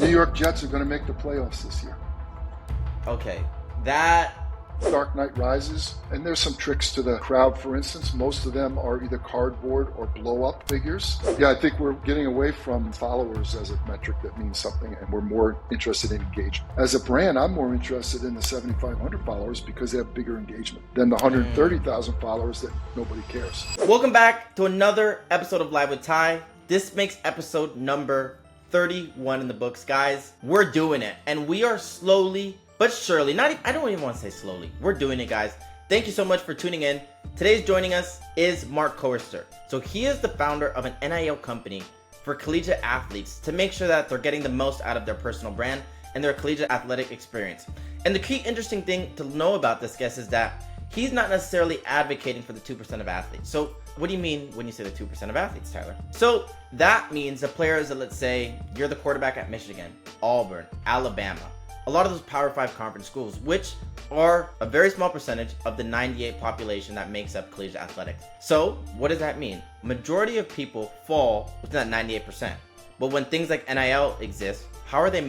New York Jets are going to make the playoffs this year. Okay, that... Dark Knight Rises, and there's some tricks to the crowd. For instance, most of them are either cardboard or blow-up figures. Yeah, I think we're getting away from followers as a metric that means something, and we're more interested in engagement. As a brand, I'm more interested in the 7,500 followers because they have bigger engagement than the 130,000 followers that nobody cares. Welcome back to another episode of Live with Ty. This makes episode number 31 in the books, guys. We're doing it, and we are slowly but surely, I don't even want to say slowly. We're doing it, guys. Thank you so much for tuning in. Today's joining us is Mark Koesterer. So he is the founder of an NIL company for collegiate athletes to make sure that they're getting the most out of their personal brand and their collegiate athletic experience. And the key interesting thing to know about this guest is that he's not necessarily advocating for the 2% of athletes. So what do you mean when you say the 2% of athletes, Tyler? So that means the players that, let's say, you're the quarterback at Michigan, Auburn, Alabama, a lot of those Power 5 conference schools, which are a very small percentage of the 98 population that makes up collegiate athletics. So what does that mean? Majority of people fall within that 98%. But when things like NIL exist, how are they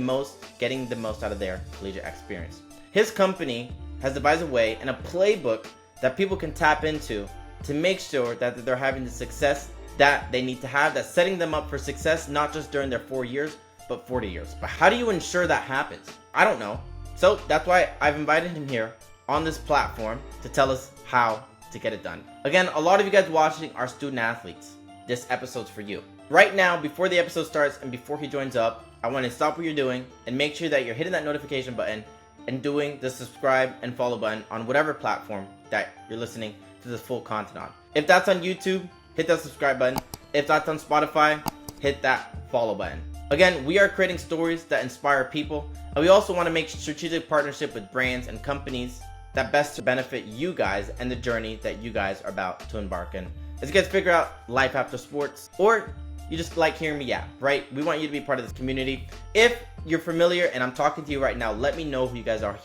getting the most out of their collegiate experience? His company has devised a way and a playbook that people can tap into to make sure that they're having the success that they need to have, that's setting them up for success, not just during their 4 years, but 40 years. But how do you ensure that happens? I don't know. So that's why I've invited him here on this platform to tell us how to get it done. Again, a lot of you guys watching are student athletes. This episode's for you. Right now, before the episode starts and before he joins up, I want to stop what you're doing and make sure that you're hitting that notification button and doing the subscribe and follow button on whatever platform that you're listening to this full content on. If that's on YouTube, hit that subscribe button. If that's on Spotify, hit that follow button. Again, we are creating stories that inspire people, and we also want to make strategic partnership with brands and companies that best benefit you guys and the journey that you guys are about to embark in. As you guys figure out life after sports, or you just like hearing me yap, right? We want you to be part of this community. If you're familiar and I'm talking to you right now, let me know who you guys are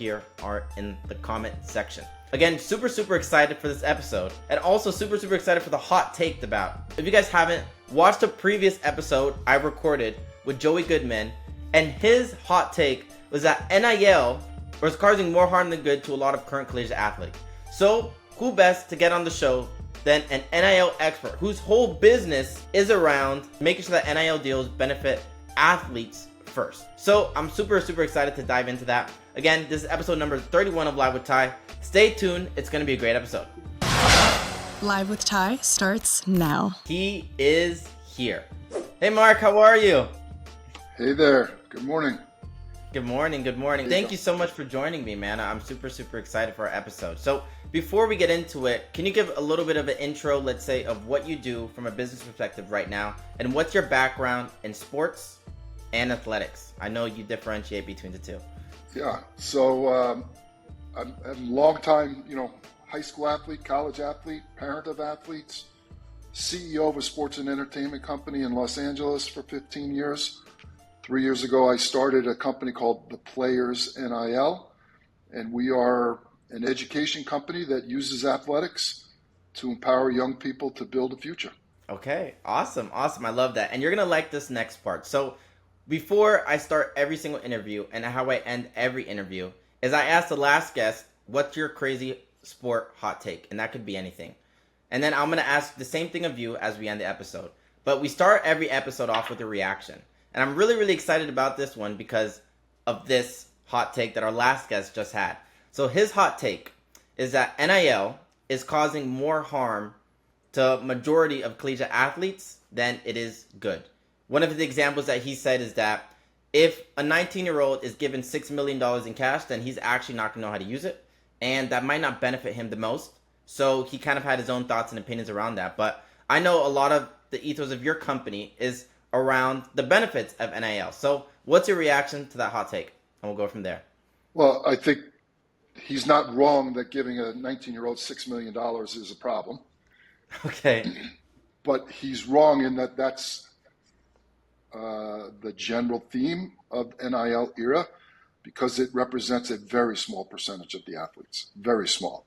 in the comment section. Again, super excited for this episode, and also super excited for the hot take about. If you guys haven't watched a previous episode I recorded with Joey Goodman, and his hot take was that NIL was causing more harm than good to a lot of current collegiate athletes. So who best to get on the show than an NIL expert whose whole business is around making sure that NIL deals benefit athletes first. So I'm super excited to dive into that. Again, this is episode number 31 of Live with Ty. Stay tuned, it's going to be a great episode. Live with Ty starts now. He is here. Hey Mark, how are you? Hey there. Good morning. Good morning. Thank you so much for joining me, man. I'm super excited for our episode. So before we get into it, can you give a little bit of an intro, let's say, of what you do from a business perspective right now, and what's your background in sports and athletics? I know you differentiate between the two. Yeah. So I'm a long time, high school athlete, college athlete, parent of athletes, CEO of a sports and entertainment company in Los Angeles for 15 years. 3 years ago, I started a company called the Players NIL, and we are an education company that uses athletics to empower young people to build a future. Okay, awesome. I love that. And you're going to like this next part. So before I start every single interview, and how I end every interview, is I ask the last guest, what's your crazy sport hot take? And that could be anything. And then I'm going to ask the same thing of you as we end the episode. But we start every episode off with a reaction. And I'm really excited about this one because of this hot take that our last guest just had. So his hot take is that NIL is causing more harm to majority of collegiate athletes than it is good. One of the examples that he said is that if a 19-year-old is given $6 million in cash, then he's actually not going to know how to use it. And that might not benefit him the most. So he kind of had his own thoughts and opinions around that. But I know a lot of the ethos of your company is around the benefits of NIL. So what's your reaction to that hot take? And we'll go from there. Well, I think he's not wrong that giving a 19-year-old $6 million is a problem. Okay. But he's wrong in that that's the general theme of NIL era, because it represents a very small percentage of the athletes, very small.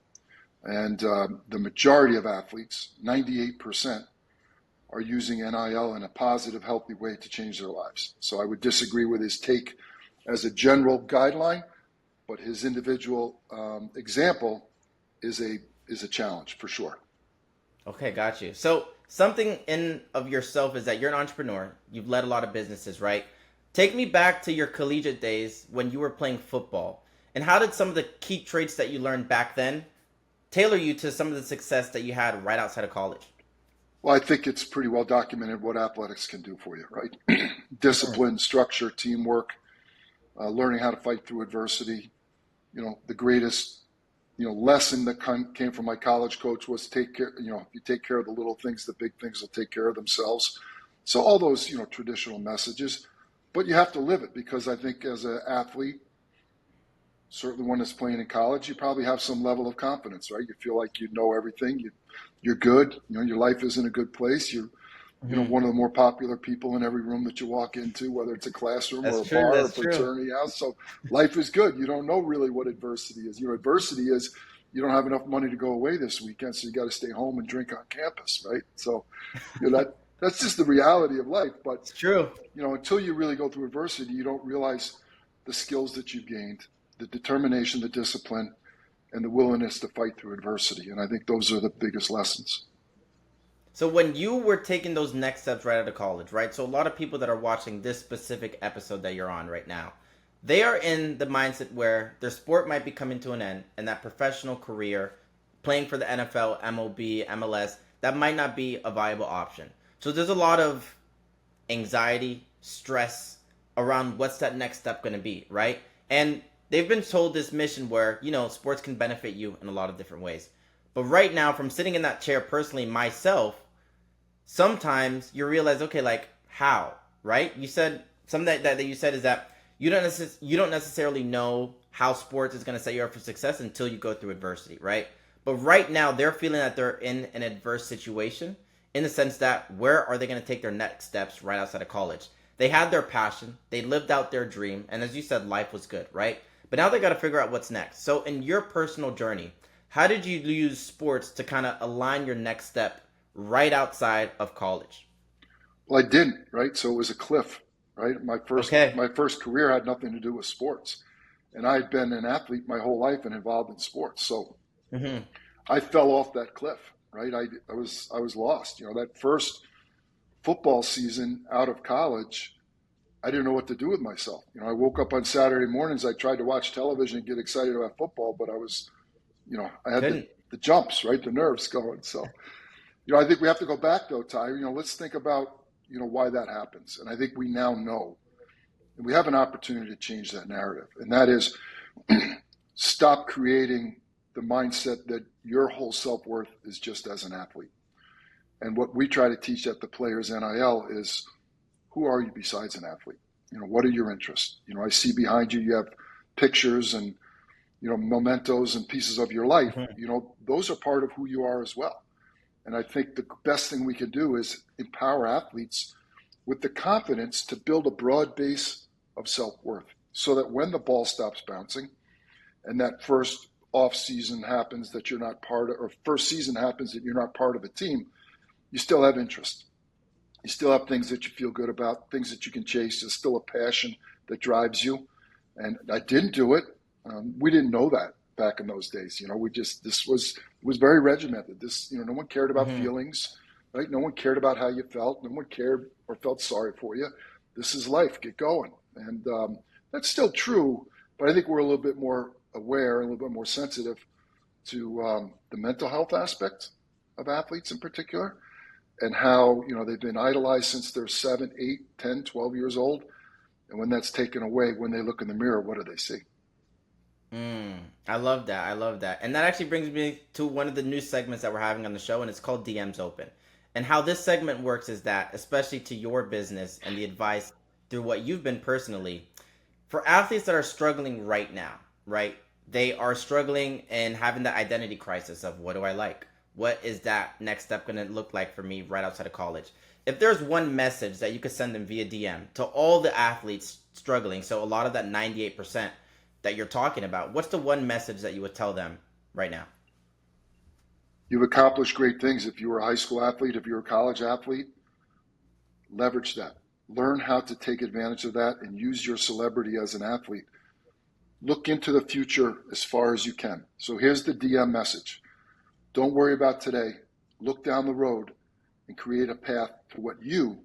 And the majority of athletes, 98%, are using NIL in a positive, healthy way to change their lives. So I would disagree with his take as a general guideline, but his individual example is a challenge for sure. Okay, got you. So something in of yourself is that you're an entrepreneur. You've led a lot of businesses, right? Take me back to your collegiate days when you were playing football. And how did some of the key traits that you learned back then tailor you to some of the success that you had right outside of college? Well, I think it's pretty well documented what athletics can do for you, right? Discipline, structure, teamwork, learning how to fight through adversity. The greatest, lesson that came from my college coach was take care, if you take care of the little things, the big things will take care of themselves. So all those, traditional messages, but you have to live it, because I think as an athlete, certainly one that's playing in college, you probably have some level of confidence, right? You feel like you know everything. You're good. Your life is in a good place. You're, one of the more popular people in every room that you walk into, whether it's a classroom or a bar or fraternity house. So life is good. You don't know really what adversity is. Adversity is you don't have enough money to go away this weekend, so you got to stay home and drink on campus, right? So that's just the reality of life. But it's true. Until you really go through adversity, you don't realize the skills that you've gained, the determination, the discipline, and the willingness to fight through adversity. And I think those are the biggest lessons. So when you were taking those next steps right out of college, right? So a lot of people that are watching this specific episode that you're on right now, they are in the mindset where their sport might be coming to an end, and that professional career, playing for the NFL, MLB, MLS, that might not be a viable option. So there's a lot of anxiety, stress around what's that next step going to be, right? And they've been told this mission where, sports can benefit you in a lot of different ways. But right now, from sitting in that chair personally myself, sometimes you realize, okay, like how, right? You said something that you said is that you don't necessarily know how sports is going to set you up for success until you go through adversity, right? But right now, they're feeling that they're in an adverse situation in the sense that where are they going to take their next steps right outside of college? They had their passion, they lived out their dream, and as you said, life was good, right? But now they got to figure out what's next. So in your personal journey, how did you use sports to kind of align your next step right outside of college? Well, I didn't, right? So it was a cliff, right? My first career had nothing to do with sports. And I had been an athlete my whole life and involved in sports. So I fell off that cliff, right? I was lost. That first football season out of college, I didn't know what to do with myself. I woke up on Saturday mornings, I tried to watch television and get excited about football, but I was, I had the jumps, right? The nerves going. So, I think we have to go back though, Ty. Let's think about, why that happens. And I think we now know, and we have an opportunity to change that narrative. And that is stop creating the mindset that your whole self-worth is just as an athlete. And what we try to teach at the Players NIL is, who are you besides an athlete? What are your interests? I see behind you, you have pictures and, mementos and pieces of your life. Those are part of who you are as well. And I think the best thing we can do is empower athletes with the confidence to build a broad base of self-worth so that when the ball stops bouncing and that first off season happens that you're not part of, or first season happens that you're not part of a team, you still have interest. You still have things that you feel good about, things that you can chase. There's still a passion that drives you. And I didn't do it. We didn't know that back in those days. This was very regimented. No one cared about feelings, right? No one cared about how you felt. No one cared or felt sorry for you. This is life. Get going. And that's still true, but I think we're a little bit more aware, a little bit more sensitive to the mental health aspect of athletes in particular, and how, they've been idolized since they're 7, 8, 10, 12 years old. And when that's taken away, when they look in the mirror, what do they see? I love that. And that actually brings me to one of the new segments that we're having on the show, and it's called DMs Open. And how this segment works is that, especially to your business and the advice through what you've been personally, for athletes that are struggling right now, right? They are struggling and having that identity crisis of, what do I like? What is that next step going to look like for me right outside of college? If there's one message that you could send them via DM to all the athletes struggling, so a lot of that 98% that you're talking about, what's the one message that you would tell them right now? You've accomplished great things if you were a high school athlete, if you're a college athlete. leverage that. Learn how to take advantage of that and use your celebrity as an athlete. Look into the future as far as you can. So here's the DM message. Don't worry about today. Look down the road and create a path to what you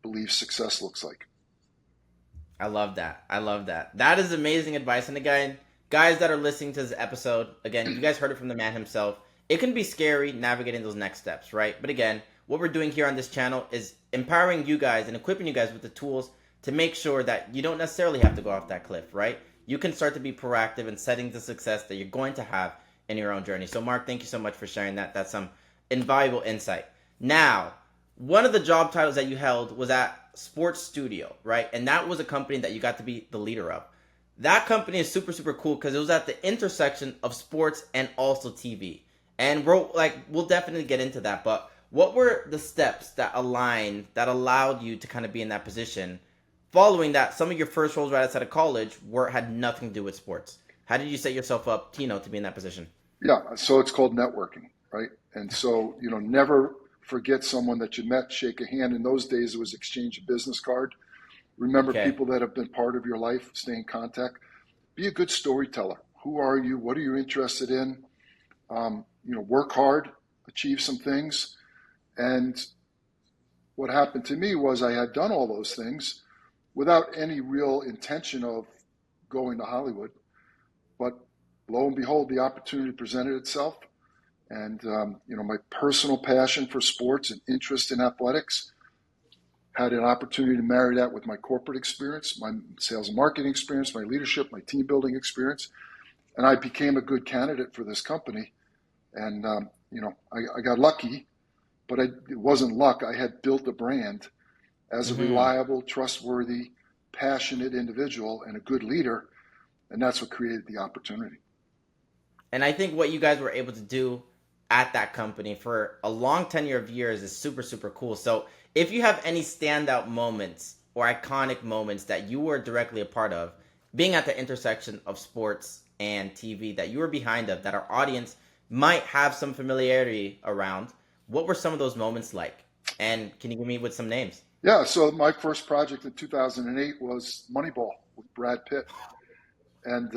believe success looks like. I love that. I love that. That is amazing advice. And again, guys that are listening to this episode, again, you guys heard it from the man himself. It can be scary navigating those next steps, right? But again, what we're doing here on this channel is empowering you guys and equipping you guys with the tools to make sure that you don't necessarily have to go off that cliff, right? You can start to be proactive in setting the success that you're going to have in your own journey. So Mark, thank you so much for sharing that. That's some invaluable insight. Now, one of the job titles that you held was at Sports Studio, right? And that was a company that you got to be the leader of. That company is super, super cool because it was at the intersection of sports and also TV. And we'll definitely get into that. But what were the steps that allowed you to kind of be in that position, following that some of your first roles right outside of college had nothing to do with sports? How did you set yourself up, to be in that position? Yeah, so it's called networking, right? And so, never forget someone that you met, shake a hand. In those days, it was exchange a business card. Remember people that have been part of your life, stay in contact. Be a good storyteller. Who are you? What are you interested in? Work hard, achieve some things. And what happened to me was I had done all those things without any real intention of going to Hollywood. But lo and behold, the opportunity presented itself. And, my personal passion for sports and interest in athletics had an opportunity to marry that with my corporate experience, my sales and marketing experience, my leadership, my team building experience. And I became a good candidate for this company. And, I got lucky, but it wasn't luck. I had built a brand as a reliable, trustworthy, passionate individual and a good leader. And that's what created the opportunity. And I think what you guys were able to do at that company for a long tenure of years is super, super cool. So if you have any standout moments or iconic moments that you were directly a part of, being at the intersection of sports and TV that you were behind of, that our audience might have some familiarity around, what were some of those moments like? And can you give me with some names? Yeah, so my first project in 2008 was Moneyball with Brad Pitt. And,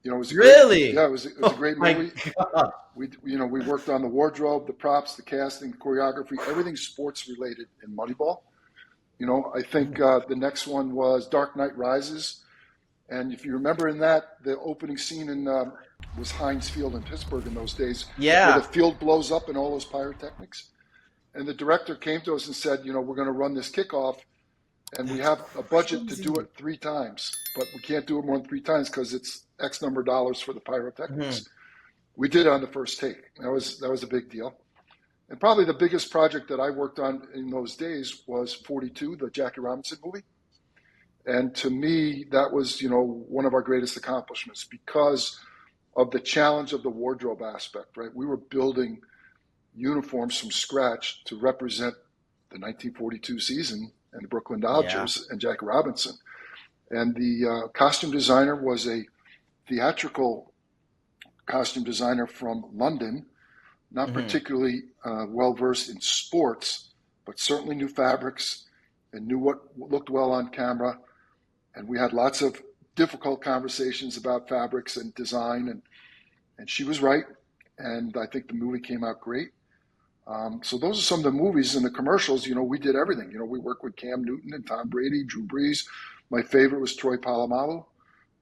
it was it was a great movie. God. We worked on the wardrobe, the props, the casting, the choreography, everything sports related in Moneyball. I think the next one was Dark Knight Rises. And if you remember in that, the opening scene was Heinz Field in Pittsburgh in those days. Yeah. Where the field blows up and all those pyrotechnics. And the director came to us and said, we're going to run this kickoff. And we have a budget to do it 3 times, but we can't do it more than 3 times because it's X number of dollars for the pyrotechnics. We did it on the first take. That was a big deal. And probably the biggest project that I worked on in those days was 42, the Jackie Robinson movie. And to me, that was, one of our greatest accomplishments because of the challenge of the wardrobe aspect, right? We were building uniforms from scratch to represent the 1942 season and the Brooklyn Dodgers and Jackie Robinson. And the costume designer was a theatrical costume designer from London, not particularly well-versed in sports, but certainly knew fabrics and knew what looked well on camera. And we had lots of difficult conversations about fabrics and design, and she was right. And I think the movie came out great. So those are some of the movies and the commercials. We did everything. We worked with Cam Newton and Tom Brady, Drew Brees. My favorite was Troy Polamalu.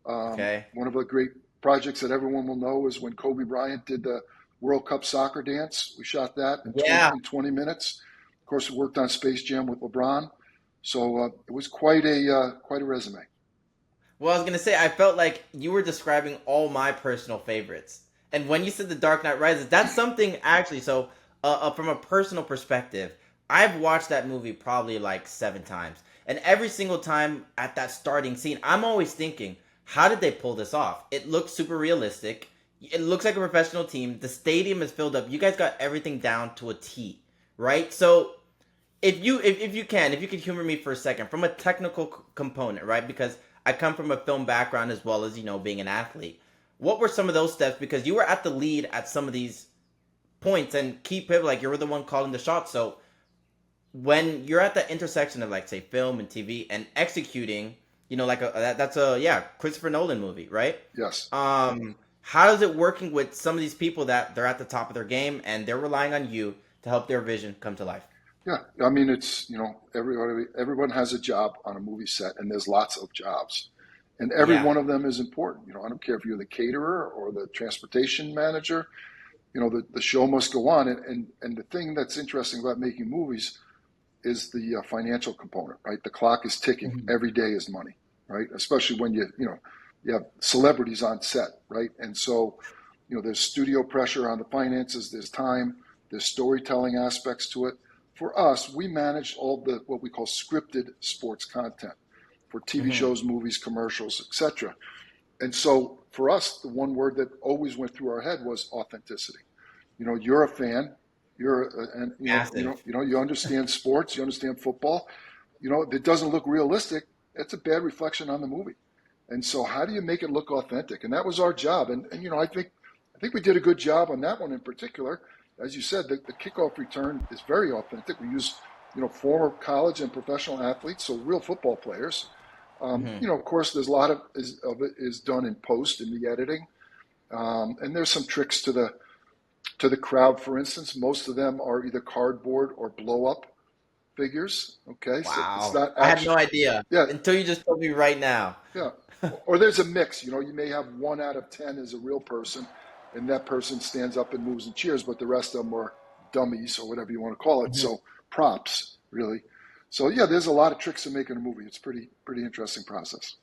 One of the great projects that everyone will know is when Kobe Bryant did the World Cup soccer dance. We shot that in 20 minutes. Of course, we worked on Space Jam with LeBron. So it was quite a resume. Well, I was going to say, I felt like you were describing all my personal favorites. And when you said The Dark Knight Rises, that's something actually, so from a personal perspective, I've watched that movie probably like 7 times. And every single time at that starting scene, I'm always thinking, how did they pull this off? It looks super realistic. It looks like a professional team. The stadium is filled up. You guys got everything down to a T, right? So if you could humor me for a second from a technical component, right? Because I come from a film background as well as, being an athlete. What were some of those steps? Because you were at the lead at some of these points and key pivot, like you were the one calling the shots. So when you're at the intersection of like say film and TV and executing, like that's a Christopher Nolan movie, right? Yes. How is it working with some of these people that they're at the top of their game and they're relying on you to help their vision come to life? Yeah, I mean, it's, everyone has a job on a movie set, and there's lots of jobs, and every Yeah. one of them is important. I don't care if you're the caterer or the transportation manager. The show must go on, and the thing that's interesting about making movies is the financial component, right? The clock is ticking. Mhm. Every day is money, right? Especially when you have celebrities on set, right? And so, there's studio pressure on the finances. There's time. There's storytelling aspects to it. For us, we manage all the what we call scripted sports content for TV Mhm. shows, movies, commercials, etc. And so for us, the one word that always went through our head was authenticity. You're a fan, and Massive. you understand sports, you understand football. If it doesn't look realistic, it's a bad reflection on the movie. And so how do you make it look authentic? And that was our job. And I think we did a good job on that one in particular. As you said, the kickoff return is very authentic. We used, former college and professional athletes, so real football players. Mhm. Of course, there's a lot of it is done in post in the editing, and there's some tricks to the crowd. For instance, most of them are either cardboard or blow up figures. Okay, so it's Wow. not I had no actually. idea Yeah, until you just told me right now. yeah. Or there's a mix. You may have 1 out of 10 is a real person, and that person stands up and moves and cheers, but the rest of them are dummies or whatever you want to call it. Mhm. So props, really. So yeah, there's a lot of tricks in making a movie. It's pretty interesting process.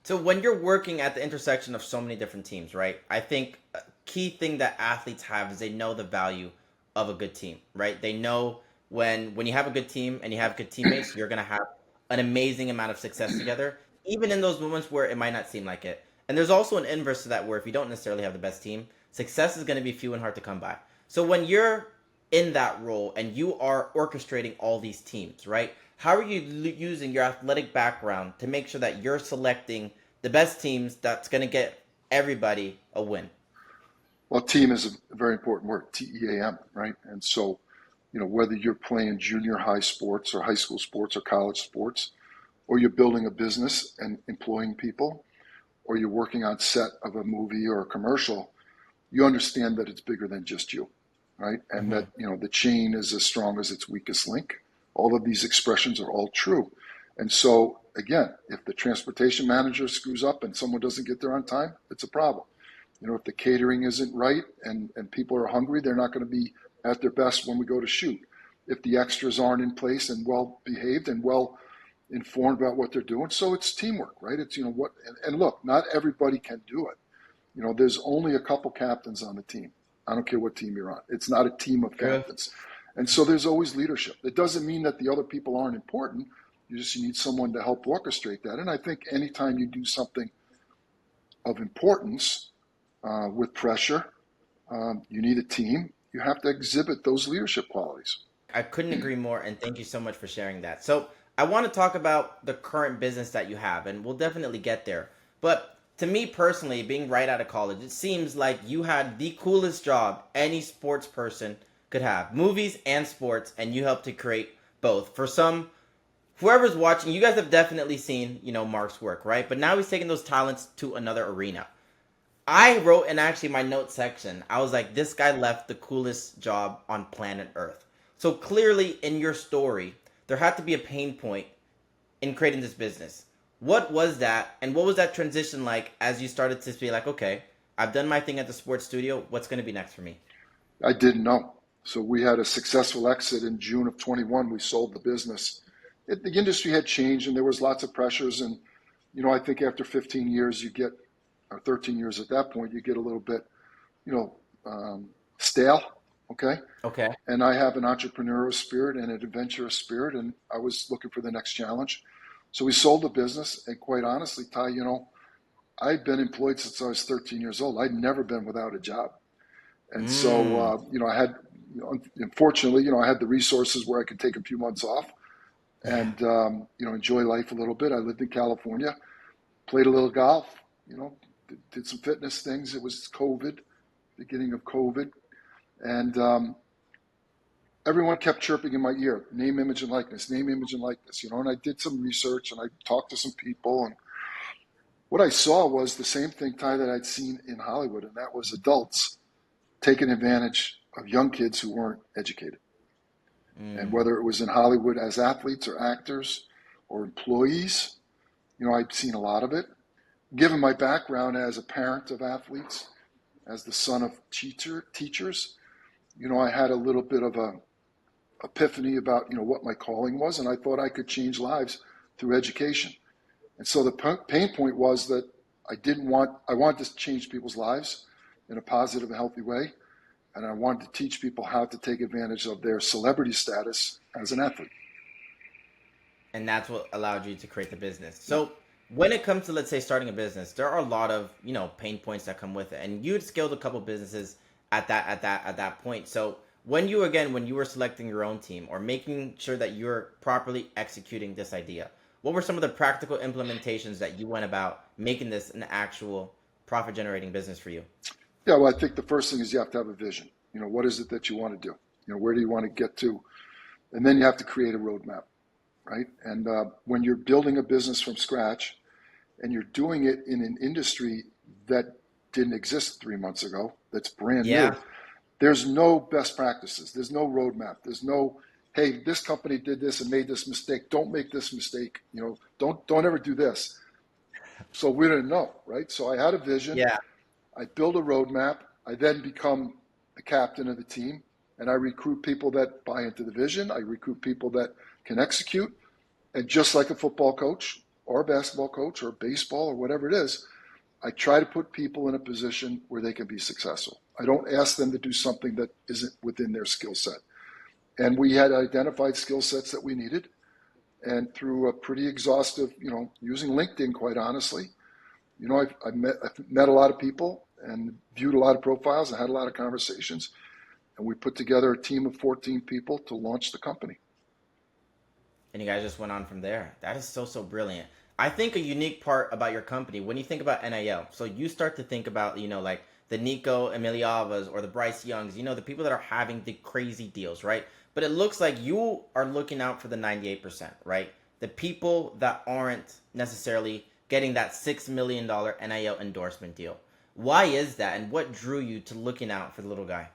So when you're working at the intersection of so many different teams, right? I think a key thing that athletes have is they know the value of a good team, right? They know when you have a good team and you have good teammates, you're gonna have an amazing amount of success together, even in those moments where it might not seem like it. And there's also an inverse to that where if you don't necessarily have the best team, success is gonna be few and hard to come by. So when you're in that role and you are orchestrating all these teams, right? How are you using your athletic background to make sure that you're selecting the best teams that's going to get everybody a win? Well, team is a very important word, TEAM, right? And so, whether you're playing junior high sports or high school sports or college sports, or you're building a business and employing people, or you're working on set of a movie or a commercial, you understand that it's bigger than just you, right? And Mm-hmm. that, the chain is as strong as its weakest link. All of these expressions are all true. And so, again, if the transportation manager screws up and someone doesn't get there on time, it's a problem. If the catering isn't right and people are hungry, they're not going to be at their best when we go to shoot. If the extras aren't in place and well behaved and well informed about what they're doing, so it's teamwork, right? It's and look, not everybody can do it. There's only a couple captains on the team. I don't care what team you're on. It's not a team of True. captains. And so there's always leadership. It doesn't mean that the other people aren't important. You need someone to help orchestrate that. And I think anytime you do something of importance with pressure, you need a team. You have to exhibit those leadership qualities. I couldn't agree more, and thank you so much for sharing that. So, I want to talk about the current business that you have, and we'll definitely get there. But to me personally, being right out of college, it seems like you had the coolest job any sports person could have, movies and sports, and you helped to create both. For some, whoever's watching, you guys have definitely seen, Mark's work, right? But now he's taking those talents to another arena. I wrote in actually my notes section, I was like, this guy left the coolest job on planet Earth. So clearly in your story, there had to be a pain point in creating this business. What was that? And what was that transition like as you started to be like, okay, I've done my thing at the sports studio. What's going to be next for me? I didn't know. So we had a successful exit in June of 21. We sold the business. The industry had changed and there was lots of pressures. And, I think after 15 years, or 13 years at that point, you get a little bit, you know, stale. Okay. Okay. And I have an entrepreneurial spirit and an adventurous spirit. And I was looking for the next challenge. So we sold the business. And quite honestly, Ty, I'd been employed since I was 13 years old. I'd never been without a job. And so, Mm. I had, unfortunately, I had the resources where I could take a few months off Yeah. and, enjoy life a little bit. I lived in California, played a little golf, did some fitness things. It was COVID, beginning of COVID. And everyone kept chirping in my ear, name, image, and likeness, name, image, and likeness, and I did some research and I talked to some people, and what I saw was the same thing, Ty, that I'd seen in Hollywood, and that was adults taking advantage of young kids who weren't educated. And whether it was in Hollywood as athletes or actors or employees, I'd seen a lot of it. Given my background as a parent of athletes, as the son of teachers, I had a little bit of a epiphany about, what my calling was, and I thought I could change lives through education. And so the pain point was that I wanted to change people's lives in a positive and healthy way. And I wanted to teach people how to take advantage of their celebrity status as an athlete. And that's what allowed you to create the business. So when it comes to, let's say, starting a business, there are a lot of, pain points that come with it. And you had scaled a couple businesses at that point. So when you were selecting your own team or making sure that you're properly executing this idea, what were some of the practical implementations that you went about making this an actual profit generating business for you? Yeah, well, I think the first thing is you have to have a vision. What is it that you want to do? Where do you want to get to? And then you have to create a roadmap, right? And when you're building a business from scratch and you're doing it in an industry that didn't exist 3 months ago, that's brand new, there's no best practices. There's no roadmap. There's no, hey, this company did this and made this mistake. Don't make this mistake. Don't ever do this. So we didn't know, right? So I had a vision. Yeah. I build a roadmap. I then become the captain of the team, and I recruit people that buy into the vision. I recruit people that can execute. And just like a football coach or a basketball coach or baseball or whatever it is, I try to put people in a position where they can be successful. I don't ask them to do something that isn't within their skill set. And we had identified skill sets that we needed. And through a pretty exhaustive, using LinkedIn, quite honestly, I've met a lot of people and viewed a lot of profiles and had a lot of conversations. And we put together a team of 14 people to launch the company. And you guys just went on from there. That is so brilliant. I think a unique part about your company, when you think about NIL, so you start to think about, like the Nico Emiliavas or the Bryce Youngs, the people that are having the crazy deals, right? But it looks like you are looking out for the 98%, right? The people that aren't necessarily getting that $6 million NIL endorsement deal. Why is that? And what drew you to looking out for the little guy?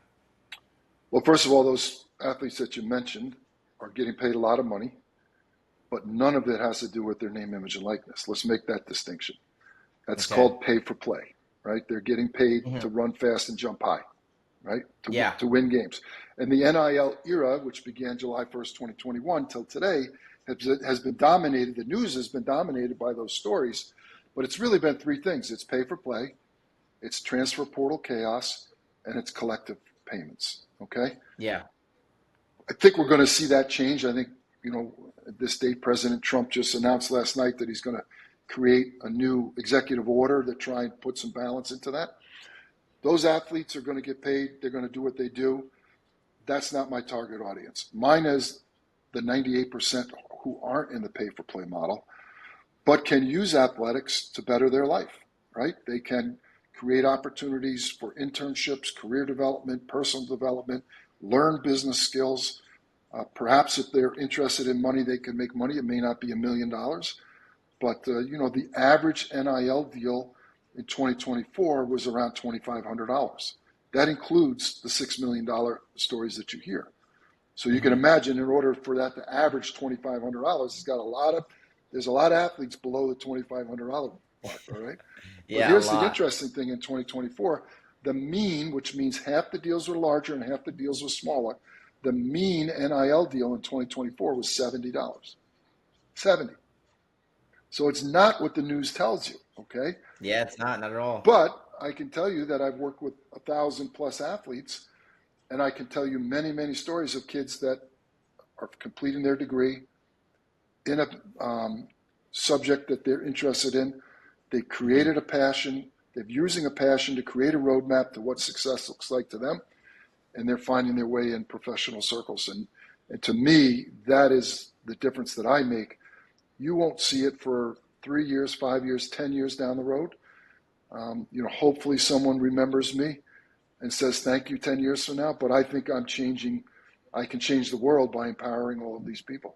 Well, first of all, those athletes that you mentioned are getting paid a lot of money, but none of it has to do with their name, image, and likeness. Let's make that distinction. That's called pay for play, right? They're getting paid to run fast and jump high, right? To win games. And the NIL era, which began July 1st, 2021 till today, has been dominated. The news has been dominated by those stories, but it's really been three things. It's pay for play, it's transfer portal chaos, and it's collective payments. Okay? Yeah. I think we're going to see that change. I think, at this date, President Trump just announced last night that he's going to create a new executive order to try and put some balance into that. Those athletes are going to get paid. They're going to do what they do. That's not my target audience. Mine is the 98% who aren't in the pay-for-play model, but can use athletics to better their life, right? They can create opportunities for internships, career development, personal development, learn business skills. Perhaps if they're interested in money, they can make money. It may not be $1 million, but the average NIL deal in 2024 was around $2,500. That includes the $6 million stories that you hear. So you can imagine, in order for that to average $2,500, there's a lot of athletes below the $2,500 mark. All right. Yeah. But here's the interesting thing: in 2024, the mean, which means half the deals were larger and half the deals were smaller, the mean NIL deal in 2024 was $70. $70. So it's not what the news tells you. Okay. Yeah, it's not at all. But I can tell you that I've worked with 1,000+ athletes, and I can tell you many, many stories of kids that are completing their degree in a subject that they're interested in. They created a passion. They're using a passion to create a roadmap to what success looks like to them, and they're finding their way in professional circles. And to me, that is the difference that I make. You won't see it for 3 years, 5 years, 10 years down the road. Hopefully someone remembers me and says thank you 10 years from now, but I think I'm changing I can change the world by empowering all of these people.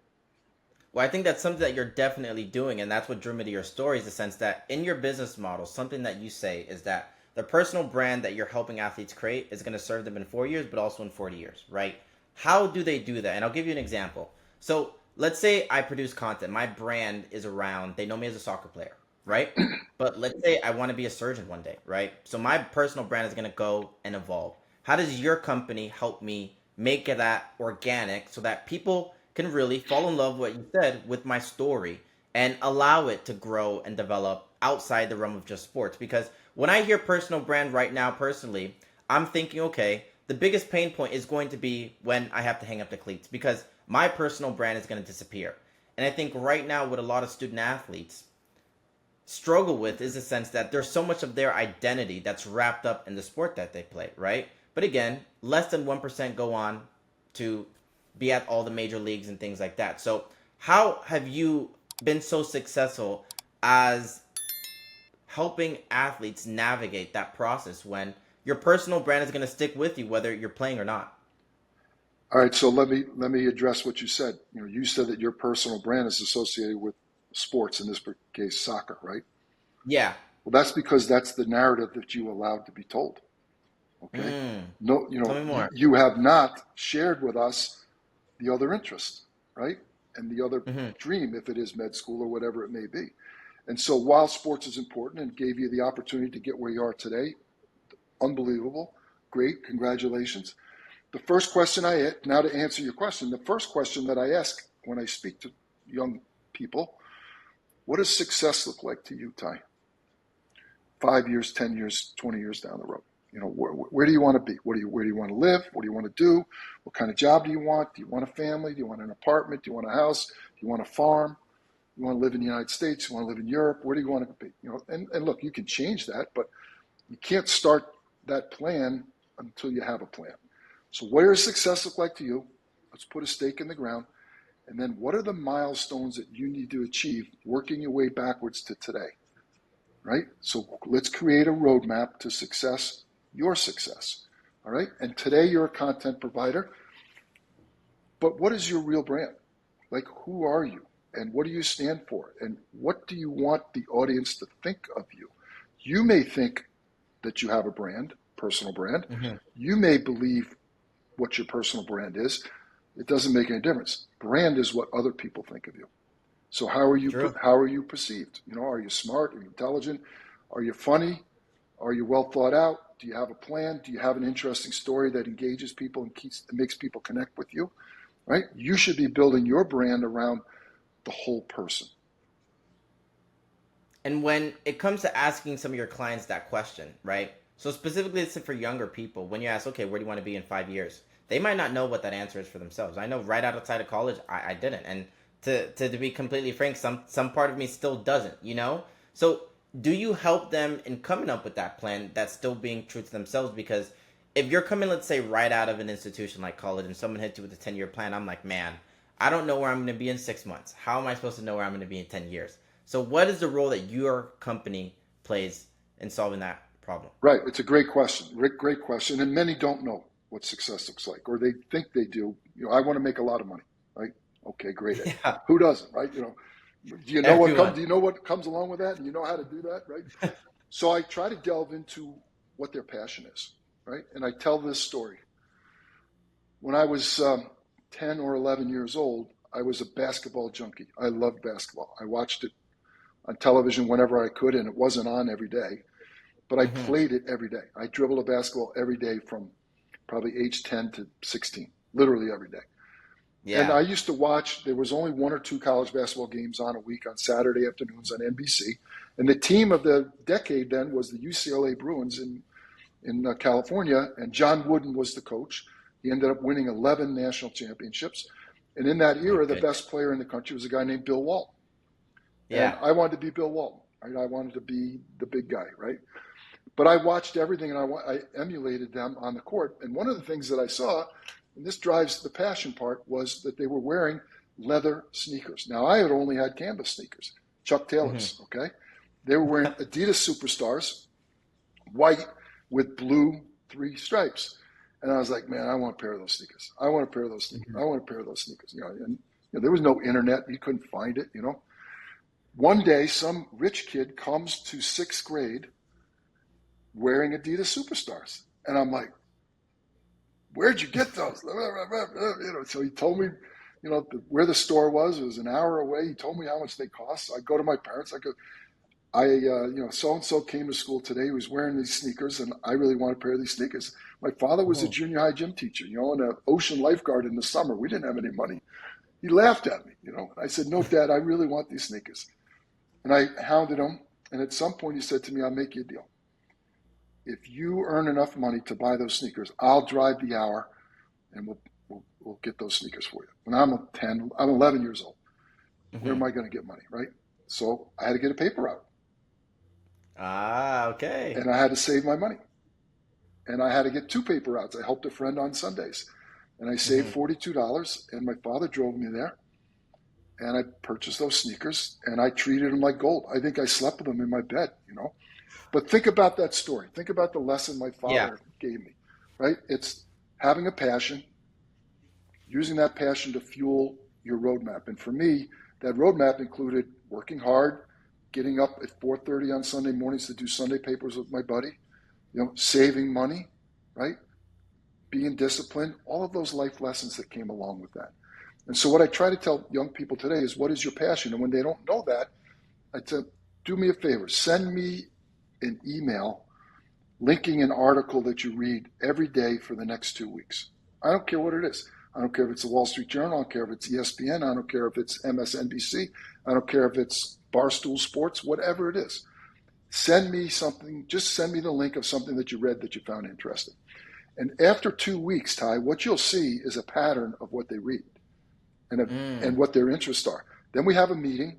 Well, I think that's something that you're definitely doing, and that's what drew me to your story, is the sense that in your business model, something that you say is that the personal brand that you're helping athletes create is going to serve them in 4 years, but also in 40 years, right? How do they do that? And I'll give you an example. So let's say I produce content. My brand is around, they know me as a soccer player, right? But let's say I want to be a surgeon one day, right? So my personal brand is going to go and evolve. How does your company help me make that organic so that people can really fall in love, what you said, with my story and allow it to grow and develop outside the realm of just sports? Because when I hear personal brand right now, personally, I'm thinking, okay, the biggest pain point is going to be when I have to hang up the cleats, because my personal brand is going to disappear. And I think right now what a lot of student athletes struggle with is the sense that there's so much of their identity that's wrapped up in the sport that they play, right? But again, less than 1% go on to be at all the major leagues and things like that. So how have you been so successful as helping athletes navigate that process when your personal brand is going to stick with you whether you're playing or not? All right, so let me address what you said. You said that your personal brand is associated with sports, in this case, soccer, right? Yeah. Well, that's because that's the narrative that you allowed to be told. Okay. No, Tell me more. you have not shared with us the other interest, right? And the other dream, if it is med school or whatever it may be. And so while sports is important and gave you the opportunity to get where you are today, unbelievable, great, congratulations. The first question now to answer your question, the first question that I ask when I speak to young people, what does success look like to you, Ty? 5 years, 10 years, 20 years down the road. Where do you want to be? Where do you want to live? What do you want to do? What kind of job do you want? Do you want a family? Do you want an apartment? Do you want a house? Do you want a farm? You want to live in the United States? You want to live in Europe? Where do you want to be? And look, you can change that, but you can't start that plan until you have a plan. So what does success look like to you? Let's put a stake in the ground. And then what are the milestones that you need to achieve working your way backwards to today, right? So let's create a roadmap to success, your success, all right? And today you're a content provider, but what is your real brand? Like, who are you? And what do you stand for? And what do you want the audience to think of you? You may think that you have a brand, personal brand. You may believe what your personal brand is. It doesn't make any difference. Brand is what other people think of you. So how are you perceived? Are you smart? Are you intelligent? Are you funny? Are you well thought out? Do you have a plan? Do you have an interesting story that engages people and makes people connect with you? Right? You should be building your brand around the whole person. And when it comes to asking some of your clients that question, right? So specifically, it's for younger people. When you ask, okay, where do you want to be in 5 years? They might not know what that answer is for themselves. I know right outside of college, I didn't. And to be completely frank, some part of me still doesn't, So do you help them in coming up with that plan that's still being true to themselves? Because if you're coming, let's say, right out of an institution like college and someone hits you with a 10-year plan, I'm like, man, I don't know where I'm going to be in 6 months. How am I supposed to know where I'm going to be in 10 years? So what is the role that your company plays in solving that problem? Right. It's a great question, Rick. Great question. And many don't know what success looks like, or they think they do. I want to make a lot of money, right? Okay, great. Yeah. Who doesn't, right? Do you know what comes along with that? And you know how to do that, right? So I try to delve into what their passion is, right? And I tell this story. When I was 10 or 11 years old, I was a basketball junkie. I loved basketball. I watched it on television whenever I could, and it wasn't on every day, but I played it every day. I dribbled a basketball every day from probably age 10 to 16, literally every day. Yeah. And I used to watch, there was only 1 or 2 college basketball games on a week on Saturday afternoons on NBC. And the team of the decade then was the UCLA Bruins in California, and John Wooden was the coach. He ended up winning 11 national championships. And in that era, the best player in the country was a guy named Bill Walton. Yeah. And I wanted to be Bill Walton, right? I wanted to be the big guy, right? But I watched everything, and I emulated them on the court. And one of the things that I saw, and this drives the passion part, was that they were wearing leather sneakers. Now, I had only had canvas sneakers, Chuck Taylors, okay? They were wearing Adidas Superstars, white with blue 3 stripes. And I was like, man, I want a pair of those sneakers. I want a pair of those sneakers. I want a pair of those sneakers. And there was no internet. You couldn't find it, One day, some rich kid comes to 6th grade wearing Adidas Superstars. And I'm like, where'd you get those? So he told me, where the store was. It was an hour away. He told me how much they cost. So I go to my parents. I go, so-and-so came to school today. He was wearing these sneakers, and I really want a pair of these sneakers. My father was a junior high gym teacher, and an ocean lifeguard in the summer. We didn't have any money. He laughed at me, I said, no, Dad, I really want these sneakers. And I hounded him. And at some point he said to me, I'll make you a deal. If you earn enough money to buy those sneakers, I'll drive the hour and we'll get those sneakers for you. When I'm 11 years old, where am I going to get money, right? So I had to get a paper route. Okay. And I had to save my money. And I had to get 2 paper routes. I helped a friend on Sundays. And I saved $42, and my father drove me there. And I purchased those sneakers, and I treated them like gold. I think I slept with them in my bed, But think about that story. Think about the lesson my father gave me, right? It's having a passion, using that passion to fuel your roadmap. And for me, that roadmap included working hard, getting up at 4:30 on Sunday mornings to do Sunday papers with my buddy, saving money, right? Being disciplined, all of those life lessons that came along with that. And so what I try to tell young people today is, what is your passion? And when they don't know that, I tell, do me a favor, send me an email linking an article that you read every day for the next 2 weeks. I don't care what it is. I don't care if it's the Wall Street Journal. I don't care if it's ESPN. I don't care if it's MSNBC. I don't care if it's Barstool Sports, whatever it is. Send me something. Just send me the link of something that you read that you found interesting. And after 2 weeks, Ty, what you'll see is a pattern of what they read and what their interests are. Then we have a meeting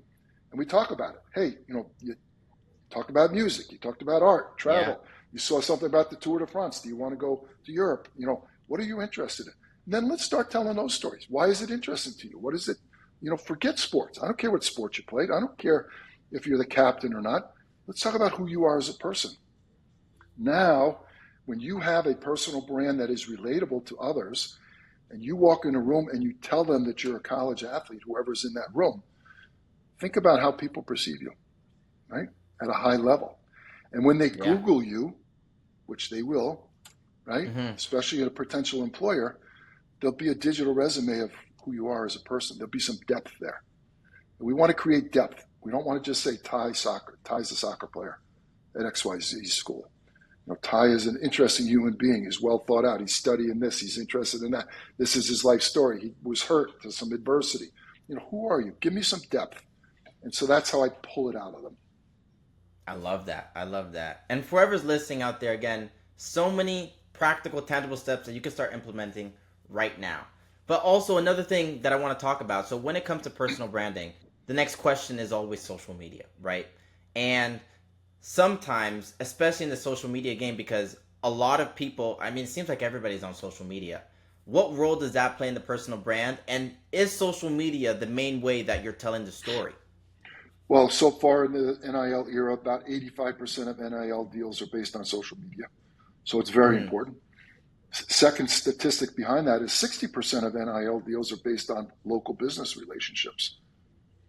and we talk about it. Hey, you talked about music. You talked about art, travel. Yeah. You saw something about the Tour de France. Do you want to go to Europe? What are you interested in? And then let's start telling those stories. Why is it interesting to you? What is it? Forget sports. I don't care what sport you played. I don't care if you're the captain or not. Let's talk about who you are as a person. Now, when you have a personal brand that is relatable to others, and you walk in a room and you tell them that you're a college athlete, whoever's in that room, think about how people perceive you, right? At a high level. And when they Google you, which they will, right? Especially at a potential employer, there'll be a digital resume of who you are as a person. There'll be some depth there. And we want to create depth. We don't want to just say Ty's a soccer player at XYZ school. Ty is an interesting human being. He's well thought out. He's studying this. He's interested in that. This is his life story. He was hurt to some adversity. Who are you? Give me some depth. And so that's how I pull it out of them. I love that. And for whoever's listening out there, again, so many practical, tangible steps that you can start implementing right now. But also another thing that I want to talk about. So when it comes to personal branding, the next question is always social media, right? And sometimes, especially in the social media game, because a lot of people, it seems like everybody's on social media. What role does that play in the personal brand? And is social media the main way that you're telling the story? Well, so far in the NIL era, about 85% of NIL deals are based on social media. So it's very important. Second statistic behind that is 60% of NIL deals are based on local business relationships.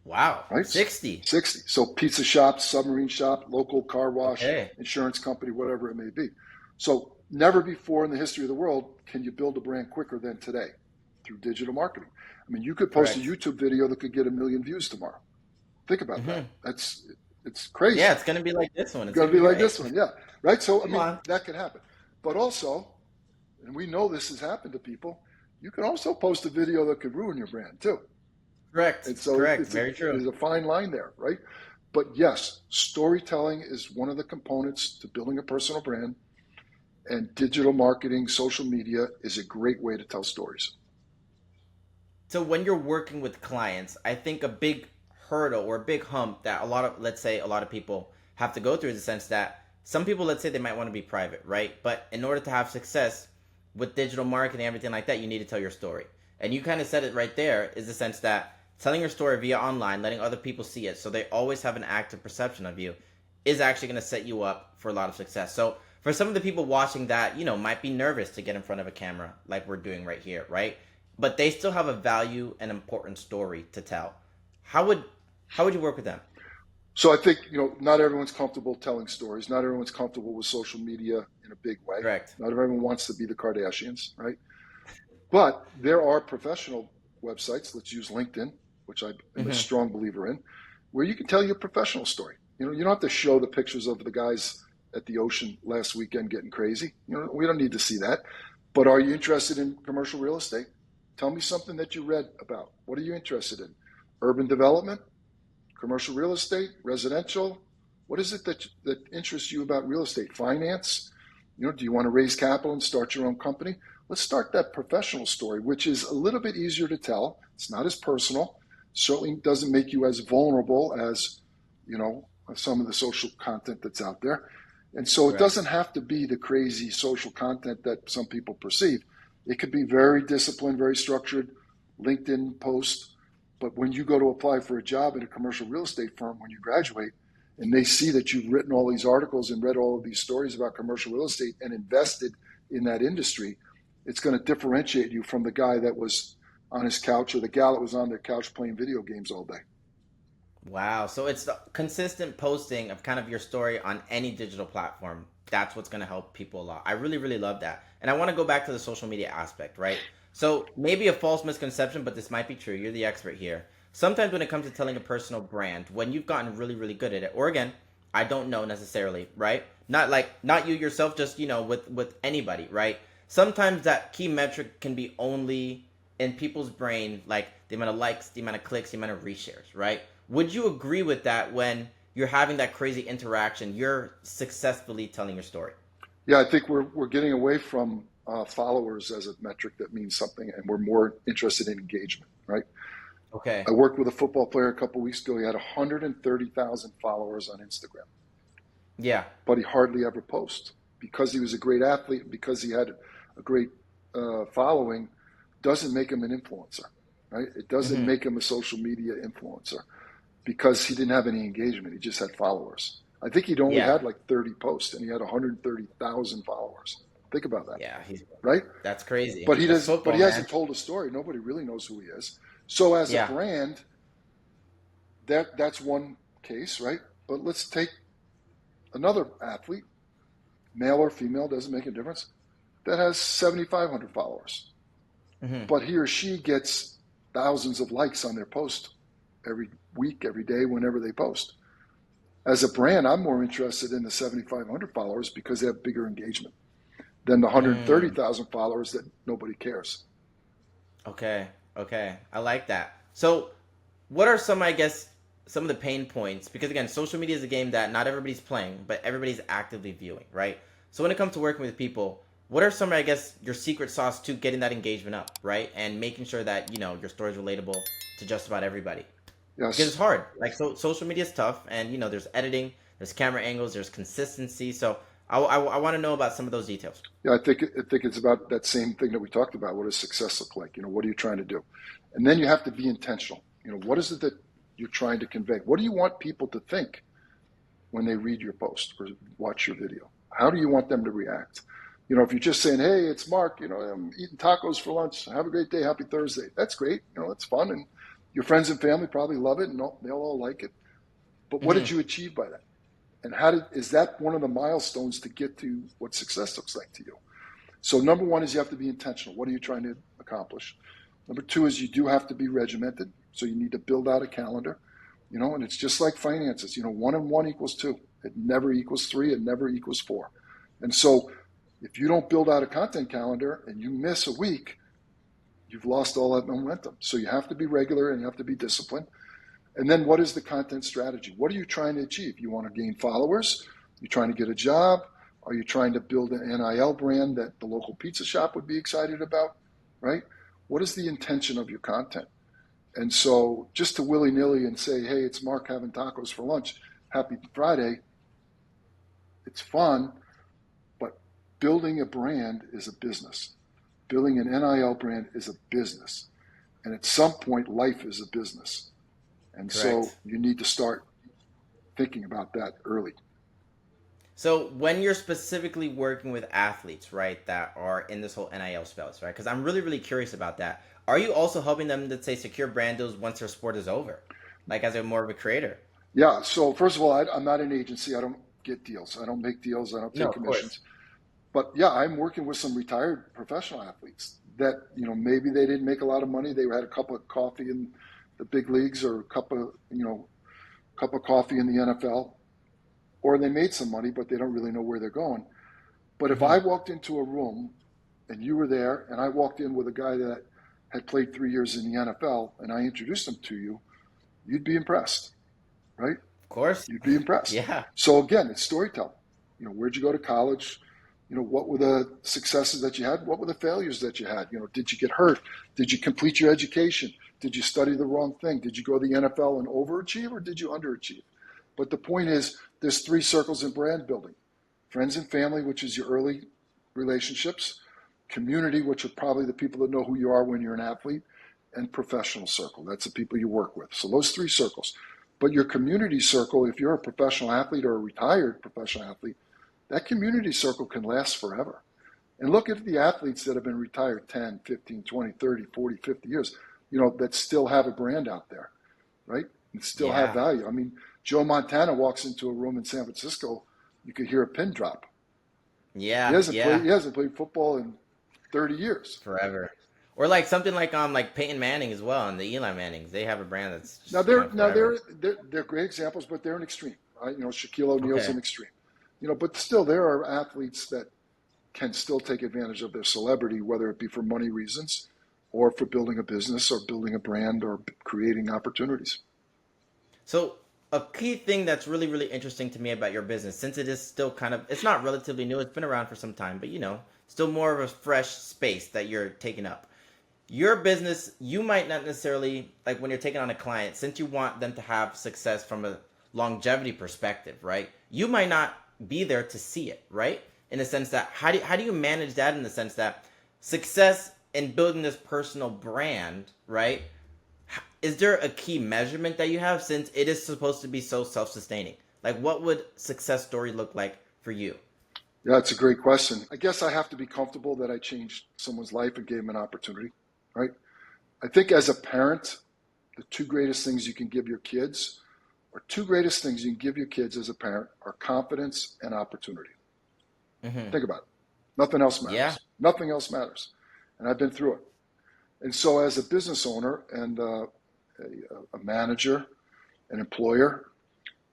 Wow, right? 60. So pizza shop, submarine shop, local car wash, insurance company, whatever it may be. So never before in the history of the world can you build a brand quicker than today through digital marketing. You could post a YouTube video that could get 1 million views tomorrow. Think about that. It's crazy. Yeah, it's going to be like this one. It's going to be like this one, yeah. Right? So, that could happen. But also, and we know this has happened to people, you can also post a video that could ruin your brand too. Correct. And so Very true. There's a fine line there, right? But yes, storytelling is one of the components to building a personal brand, and digital marketing, social media is a great way to tell stories. So when you're working with clients, I think a big hurdle or a big hump that a lot of people have to go through is the sense that some people, let's say they might want to be private, right? But in order to have success with digital marketing, everything like that, you need to tell your story. And you kind of said it right there, is the sense that telling your story via online, letting other people see it so they always have an active perception of you, is actually going to set you up for a lot of success. So for some of the people watching that, might be nervous to get in front of a camera like we're doing right here, right? But they still have a value and important story to tell. How would you work with them? So I think, not everyone's comfortable telling stories. Not everyone's comfortable with social media in a big way. Correct. Not everyone wants to be the Kardashians, right? But there are professional websites. Let's use LinkedIn, which I am a strong believer in, where you can tell your professional story. You don't have to show the pictures of the guys at the ocean last weekend getting crazy. We don't need to see that. But are you interested in commercial real estate? Tell me something that you read about. What are you interested in? Urban development? Commercial real estate, residential? What is it that interests you about real estate? Finance? Do you want to raise capital and start your own company? Let's start that professional story, which is a little bit easier to tell. It's not as personal. Certainly doesn't make you as vulnerable as, some of the social content that's out there. And so it doesn't have to be the crazy social content that some people perceive. It could be very disciplined, very structured LinkedIn post. But when you go to apply for a job at a commercial real estate firm when you graduate, and they see that you've written all these articles and read all of these stories about commercial real estate and invested in that industry, it's going to differentiate you from the guy that was on his couch or the gal that was on their couch playing video games all day. Wow. So it's the consistent posting of kind of your story on any digital platform. That's what's going to help people a lot. I really, really love that. And I want to go back to the social media aspect, right? So maybe a false misconception, but this might be true. You're the expert here. Sometimes when it comes to telling a personal brand, when you've gotten really, really good at it, or again, I don't know necessarily, right? Not you yourself, just, with anybody, right? Sometimes that key metric can be only in people's brain, like the amount of likes, the amount of clicks, the amount of reshares, right? Would you agree with that when you're having that crazy interaction, you're successfully telling your story? Yeah, I think we're getting away from followers as a metric that means something, and we're more interested in engagement, right? Okay. I worked with a football player a couple of weeks ago. He had 130,000 followers on Instagram. Yeah. But he hardly ever posts because he was a great athlete, because he had a great following, doesn't make him an influencer, right? It doesn't make him a social media influencer because he didn't have any engagement. He just had followers. I think he'd only had like 30 posts and he had 130,000 followers. Think about that. Yeah, right? That's crazy. But he doesn't. But he hasn't told a story. Nobody really knows who he is. So as a brand, that's one case, right? But let's take another athlete, male or female, doesn't make a difference, that has 7,500 followers. But he or she gets thousands of likes on their post every week, every day, whenever they post. As a brand, I'm more interested in the 7,500 followers because they have bigger engagement than the 130,000 followers that nobody cares. Okay. I like that. So what are some of the pain points? Because again, social media is a game that not everybody's playing, but everybody's actively viewing, right? So when it comes to working with people, what are some of, your secret sauce to getting that engagement up, right? And making sure that, your story is relatable to just about everybody. Yes. Because it's hard. Social media is tough, and, there's editing, there's camera angles, there's consistency. So I want to know about some of those details. Yeah, I think it's about that same thing that we talked about. What does success look like? What are you trying to do? And then you have to be intentional. What is it that you're trying to convey? What do you want people to think when they read your post or watch your video? How do you want them to react? If you're just saying, hey, it's Mark, I'm eating tacos for lunch. Have a great day. Happy Thursday. That's great. That's fun. And your friends and family probably love it and they'll all like it. But what did you achieve by that? And is that one of the milestones to get to what success looks like to you? So number one is you have to be intentional. What are you trying to accomplish? Number two is you do have to be regimented. So you need to build out a calendar, and it's just like finances. 1 and 1 equals 2. It never equals 3. It never equals 4. And so if you don't build out a content calendar and you miss a week, you've lost all that momentum. So you have to be regular and you have to be disciplined. And then what is the content strategy? What are you trying to achieve? You want to gain followers? You're trying to get a job? Are you trying to build an NIL brand that the local pizza shop would be excited about, right? What is the intention of your content? And so just to willy-nilly and say, hey, it's Mark having tacos for lunch, happy Friday, it's fun, but building a brand is a business. Building an NIL brand is a business. And at some point, life is a business. And Correct. So you need to start thinking about that early. So when you're specifically working with athletes, right, that are in this whole NIL space, right? Because I'm really, really curious about that. Are you also helping them, let's say, secure brand deals once their sport is over, like as a more of a creator? Yeah. So first of all, I'm not an agency. I don't get deals. I don't make deals. I don't No, take of course. commissions. But yeah, I'm working with some retired professional athletes that, maybe they didn't make a lot of money. They had a cup of coffee in the big leagues or a cup of coffee in the NFL, or they made some money, but they don't really know where they're going. But if Hmm. I walked into a room and you were there and I walked in with a guy that had played 3 years in the NFL and I introduced him to you, you'd be impressed, right? Of course. You'd be impressed. Yeah. So again, it's storytelling. Where'd you go to college? What were the successes that you had? What were the failures that you had? Did you get hurt? Did you complete your education? Did you study the wrong thing? Did you go to the NFL and overachieve, or did you underachieve? But the point is, there's three circles in brand building: friends and family, which is your early relationships; community, which are probably the people that know who you are when you're an athlete; and professional circle. That's the people you work with. So those three circles. But your community circle, if you're a professional athlete or a retired professional athlete, that community circle can last forever. And look at the athletes that have been retired 10, 15, 20, 30, 40, 50 years, that still have a brand out there, right? And still have Yeah. value. I mean, Joe Montana walks into a room in San Francisco, you could hear a pin drop. He Yeah. hasn't Yeah. played, he hasn't played football in 30 years. Forever. Or like something like Peyton Manning as well, and the Eli Mannings. They have a brand that's Now just going forever. they're great examples, but they're an extreme, right? Shaquille O'Neal's Okay. an extreme. But still there are athletes that can still take advantage of their celebrity, whether it be for money reasons or for building a business or building a brand or creating opportunities. So a key thing that's really, really interesting to me about your business, since it is still it's not relatively new, it's been around for some time, but still more of a fresh space that you're taking up. Your business, you might not necessarily, like when you're taking on a client, since you want them to have success from a longevity perspective, right? You might not be there to see it, right? In the sense that, how do you manage that in the sense that success in building this personal brand, right? Is there a key measurement that you have since it is supposed to be so self-sustaining? Like what would success story look like for you? Yeah, it's a great question. I guess I have to be comfortable that I changed someone's life and gave them an opportunity, right? I think as a parent, the two greatest things you can give your kids, or two greatest things you can give your kids as a parent, are confidence and opportunity. Mm-hmm. Think about it. Nothing else matters. Yeah. Nothing else matters. And I've been through it. And so as a business owner and a manager, an employer,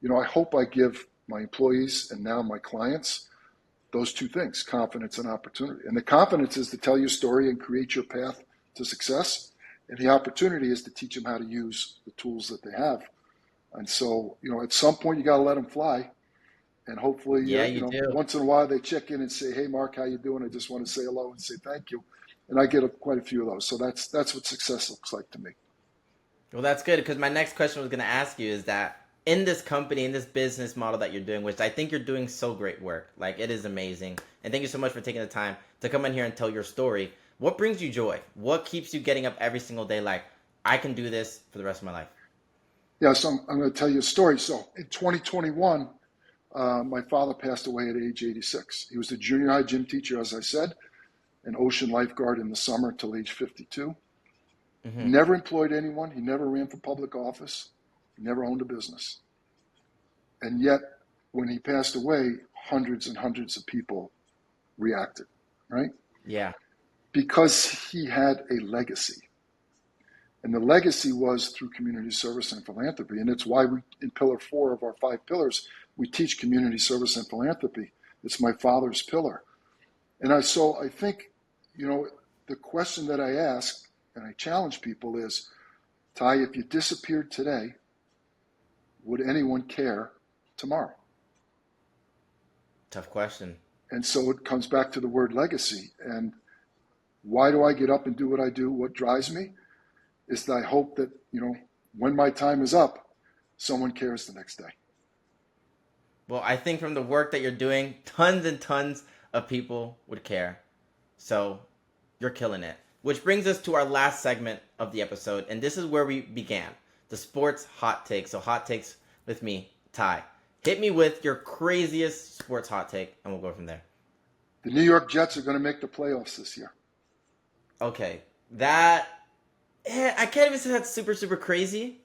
I hope I give my employees and now my clients those two things: confidence and opportunity. And the confidence is to tell your story and create your path to success. And the opportunity is to teach them how to use the tools that they have. And so, at some point you got to let them fly. And hopefully, Yeah, you do. once in a while they check in and say, "Hey, Mark, how you doing? I just want to say hello and say thank you." And I get quite a few of those. So that's what success looks like to me. Well, that's good because my next question was going to ask you is that in this company, in this business model that you're doing, which I think you're doing so great work, like it is amazing. And thank you so much for taking the time to come in here and tell your story. What brings you joy? What keeps you getting up every single day? Like, I can do this for the rest of my life. Yeah, so I'm going to tell you a story. So in 2021, my father passed away at age 86. He was the junior high gym teacher, as I said, an ocean lifeguard in the summer until age 52. Mm-hmm. He never employed anyone. He never ran for public office. He never owned a business. And yet, when he passed away, hundreds and hundreds of people reacted, right? Yeah. Because he had a legacy. And the legacy was through community service and philanthropy. And it's why we, in pillar 4 of our 5 pillars, we teach community service and philanthropy. It's my father's pillar. And I think, the question that I ask and I challenge people is, Ty, if you disappeared today, would anyone care tomorrow? Tough question. And so it comes back to the word legacy. And why do I get up and do what I do? What drives me is that I hope that, when my time is up, someone cares the next day. Well, I think from the work that you're doing, tons and tons of people would care. So you're killing it. Which brings us to our last segment of the episode. And this is where we began. The sports hot takes. So hot takes with me, Ty. Hit me with your craziest sports hot take, and we'll go from there. The New York Jets are going to make the playoffs this year. Okay, I can't even say that's super crazy.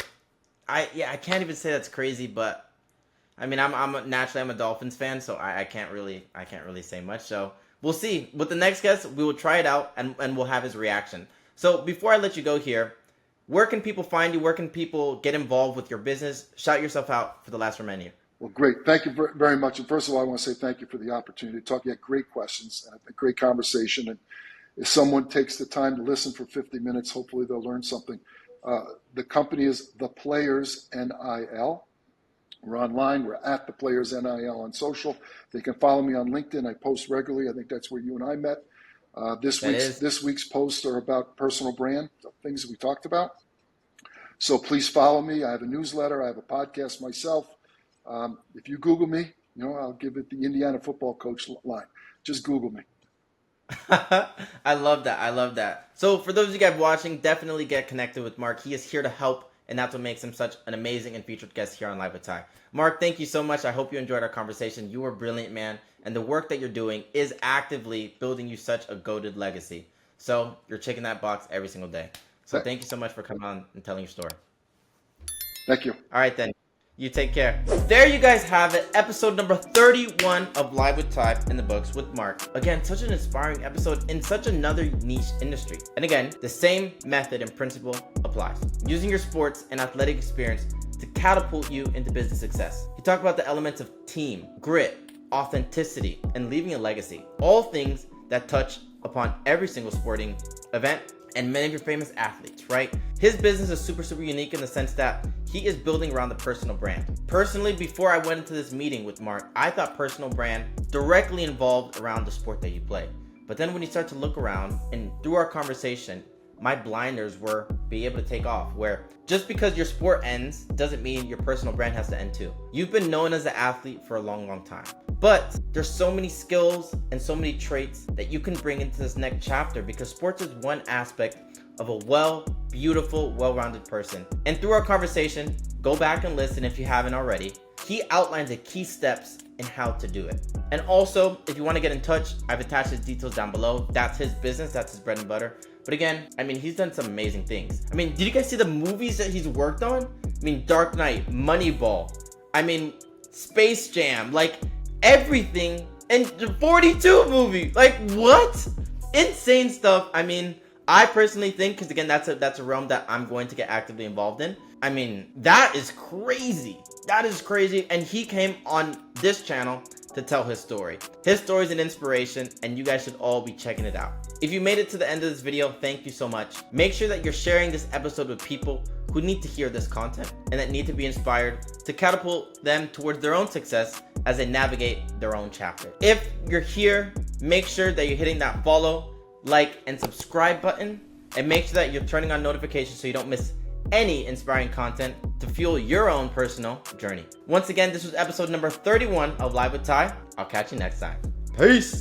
I can't even say that's crazy, but I mean, I'm a Dolphins fan, so I can't really say much. So we'll see. With the next guest, we will try it out and we'll have his reaction. So before I let you go here, where can people find you? Where can people get involved with your business? Shout yourself out for the last remaining. Well, great. Thank you very much. And first of all, I want to say thank you for the opportunity to talk. You had great questions, a great conversation. And if someone takes the time to listen for 50 minutes, hopefully they'll learn something. The company is the Players NIL. We're online. We're at the Players NIL on social. They can follow me on LinkedIn. I post regularly. I think that's where you and I met. This week's posts are about personal brand, things that we talked about. So please follow me. I have a newsletter. I have a podcast myself. If you Google me, I'll give it the Indiana football coach line. Just Google me. I love that. So for those of you guys watching, definitely get connected with Mark. He is here to help, and that's what makes him such an amazing and featured guest here on Live with Ty. Mark, thank you so much. I hope you enjoyed our conversation. You were brilliant, man. And the work that you're doing is actively building you such a goated legacy. So you're checking that box every single day. So thank you so much for coming on and telling your story. Thank you. All right, then. You take care. There you guys have it. Episode number 31 of Live with Ty in the books with Mark. Again, such an inspiring episode in such another niche industry. And again, the same method and principle applies. Using your sports and athletic experience to catapult you into business success. He talked about the elements of team, grit, authenticity, and leaving a legacy. All things that touch upon every single sporting event and many of your famous athletes, right? His business is super unique in the sense that he is building around the personal brand. Personally, before I went into this meeting with Mark, I thought personal brand directly involved around the sport that you play. But then when you start to look around and through our conversation, my blinders were be able to take off, where just because your sport ends doesn't mean your personal brand has to end too. You've been known as an athlete for a long time, but there's so many skills and so many traits that you can bring into this next chapter, because sports is one aspect of a beautiful, well-rounded person. And through our conversation, go back and listen if you haven't already. He outlines the key steps in how to do it. And also, if you want to get in touch, I've attached his details down below. That's his business, that's his bread and butter. But again, I mean, he's done some amazing things. I mean, did you guys see the movies that he's worked on? I mean, Dark Knight, Moneyball, I mean, Space Jam, like everything. And the 42 movie, like what? Insane stuff. I mean, I personally think, because again, that's a realm that I'm going to get actively involved in. I mean, that is crazy. That is crazy. And he came on this channel to tell his story. His story is an inspiration, and you guys should all be checking it out. If you made it to the end of this video, thank you so much. Make sure that you're sharing this episode with people who need to hear this content and that need to be inspired to catapult them towards their own success as they navigate their own chapter. If you're here, make sure that you're hitting that follow, like, and subscribe button, and make sure that you're turning on notifications so you don't miss any inspiring content to fuel your own personal journey. Once again, this was episode number 31 of Live with Ty. I'll catch you next time. Peace.